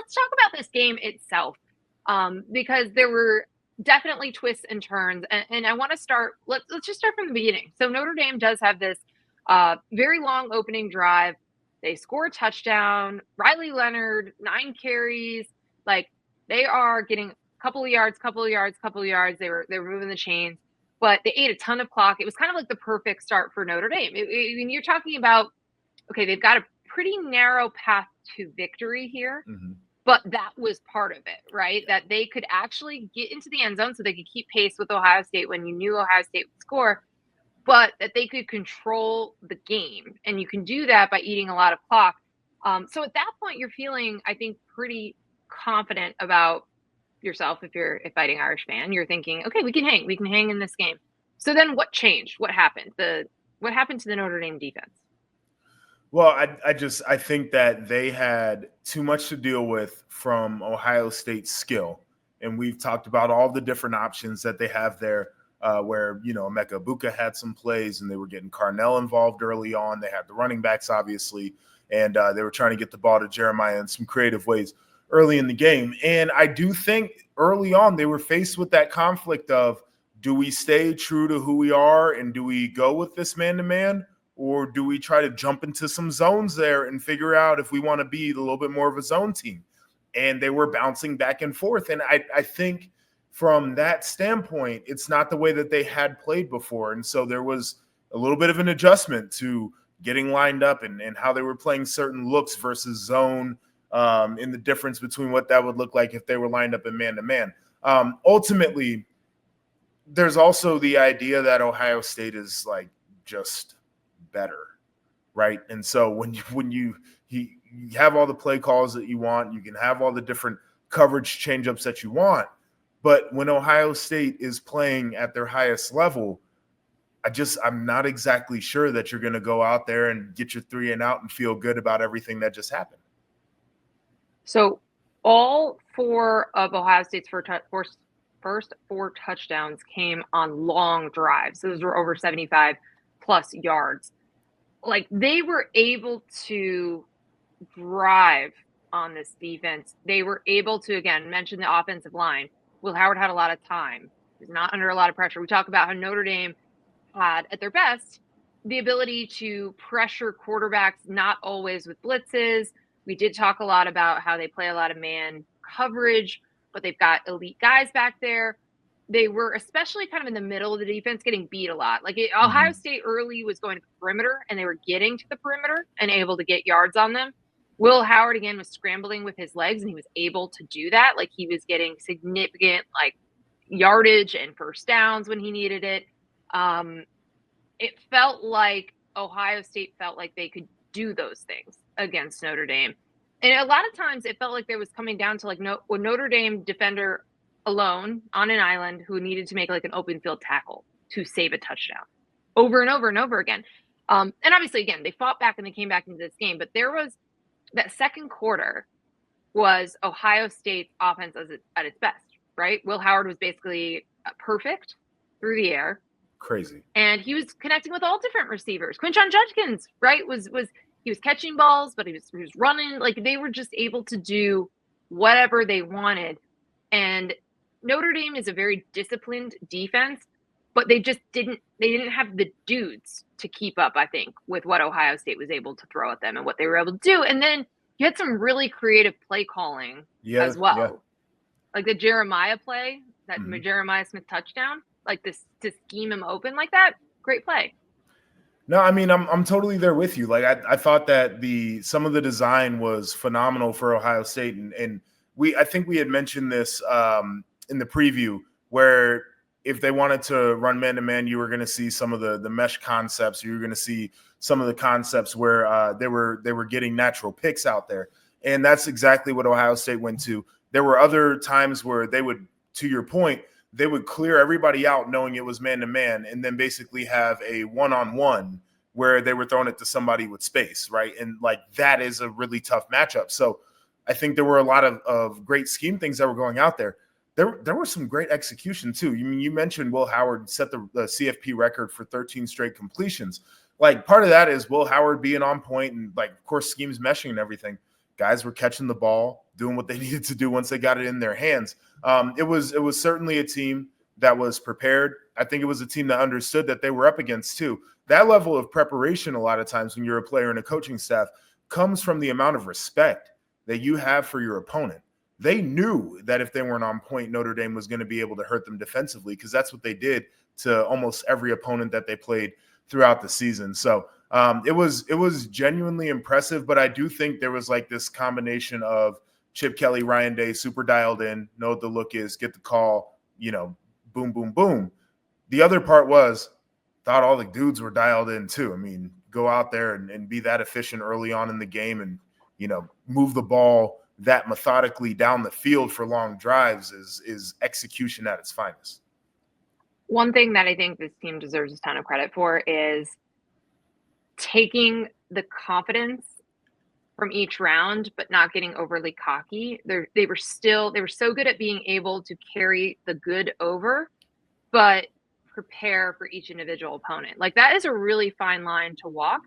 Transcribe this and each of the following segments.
let's talk about this game itself, because there were definitely twists and turns, and I want to start. Let's just start from the beginning. So Notre Dame does have this very long opening drive. They score a touchdown. Riley Leonard, 9 carries. Like, they are getting a couple of yards. They were moving the chains, but they ate a ton of clock. It was kind of like the perfect start for Notre Dame. When you're talking about, okay, they've got a pretty narrow path to victory here, but that was part of it, right? That they could actually get into the end zone so they could keep pace with Ohio State when you knew Ohio State would score, but that they could control the game. And you can do that by eating a lot of clock. So at that point, you're feeling, I think, pretty confident about yourself. If you're a Fighting Irish fan, you're thinking, okay, we can hang in this game. So then what changed? What happened? What happened to the Notre Dame defense? Well, I think that they had too much to deal with from Ohio State's skill. And we've talked about all the different options that they have there, where, Emeka Buka had some plays and they were getting Carnell involved early on. They had the running backs, obviously, and they were trying to get the ball to Jeremiah in some creative ways early in the game. And I do think early on they were faced with that conflict of, do we stay true to who we are and do we go with this man-to-man? Or do we try to jump into some zones there and figure out if we want to be a little bit more of a zone team? And they were bouncing back and forth. And I think from that standpoint, it's not the way that they had played before. And so there was a little bit of an adjustment to getting lined up and how they were playing certain looks versus zone, in the difference between what that would look like if they were lined up in man-to-man. Ultimately, there's also the idea that Ohio State is like just better, right? And so when you have all the play calls that you want, you can have all the different coverage changeups that you want, but when Ohio State is playing at their highest level, I'm not exactly sure that you're going to go out there and get your 3 and out and feel good about everything that just happened. So all 4 of Ohio State's first 4 touchdowns came on long drives. Those were over 75 plus yards. Like, they were able to drive on this defense. They were able to, again, mention the offensive line. Will Howard had a lot of time. He was not under a lot of pressure. We talk about how Notre Dame had, at their best, the ability to pressure quarterbacks, not always with blitzes. We did talk a lot about how they play a lot of man coverage, but they've got elite guys back there. They were, especially kind of in the middle of the defense, getting beat a lot. Like, Ohio State early was going to the perimeter, and they were getting to the perimeter and able to get yards on them. Will Howard, again, was scrambling with his legs, and he was able to do that. Like, he was getting significant, yardage and first downs when he needed it. It felt like Ohio State felt like they could do those things against Notre Dame. And a lot of times it felt like there was coming down to, a Notre Dame defender alone on an island who needed to make an open field tackle to save a touchdown over and over and over again. And obviously, again, they fought back and they came back into this game, but there was that second quarter was Ohio State's offense at its best, right? Will Howard was basically perfect through the air. Crazy. And he was connecting with all different receivers. Quinshon Judkins, right, he was catching balls, but he was running. They were just able to do whatever they wanted. And Notre Dame is a very disciplined defense, but they didn't have the dudes to keep up, I think, with what Ohio State was able to throw at them and what they were able to do. And then you had some really creative play calling as well. Yeah. Like the Jeremiah play, that Jeremiah Smith touchdown, to scheme him open like that. Great play. No, I mean, I'm totally there with you. I thought that some of the design was phenomenal for Ohio State. And I think we had mentioned this in the preview, where if they wanted to run man-to-man, you were going to see some of the mesh concepts. You were going to see some of the concepts where they were getting natural picks out there. And that's exactly what Ohio State went to. There were other times where they would, to your point, they would clear everybody out knowing it was man-to-man and then basically have a one-on-one where they were throwing it to somebody with space, right? And that is a really tough matchup. So I think there were a lot of great scheme things that were going out there. There was some great execution too. You mentioned Will Howard set the CFP record for 13 straight completions. Part of that is Will Howard being on point and of course schemes meshing and everything. guys were catching the ball, doing what they needed to do once they got it in their hands. It was certainly a team that was prepared. I think it was a team that understood that they were up against too. That level of preparation, a lot of times when you're a player and a coaching staff, comes from the amount of respect that you have for your opponent. They knew that if they weren't on point, Notre Dame was going to be able to hurt them defensively, because that's what they did to almost every opponent that they played throughout the season. So it was genuinely impressive, but I do think there was like this combination of Chip Kelly, Ryan Day, super dialed in, know what the look is, get the call, boom, boom, boom. The other part was, thought all the dudes were dialed in too. I mean, go out there and be that efficient early on in the game and, move the ball that methodically down the field for long drives is execution at its finest. One thing that I think this team deserves a ton of credit for is taking the confidence from each round, but not getting overly cocky. They were so good at being able to carry the good over, but prepare for each individual opponent. Like, that is a really fine line to walk.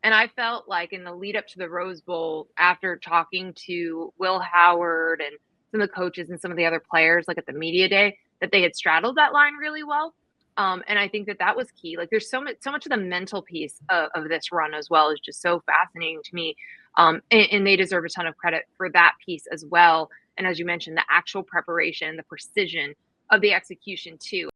And I felt like in the lead up to the Rose Bowl, after talking to Will Howard and some of the coaches and some of the other players, like at the media day, that they had straddled that line really well. And I think that was key. Like, there's so much of the mental piece of this run as well is just so fascinating to me. And they deserve a ton of credit for that piece as well. And as you mentioned, the actual preparation, the precision of the execution too.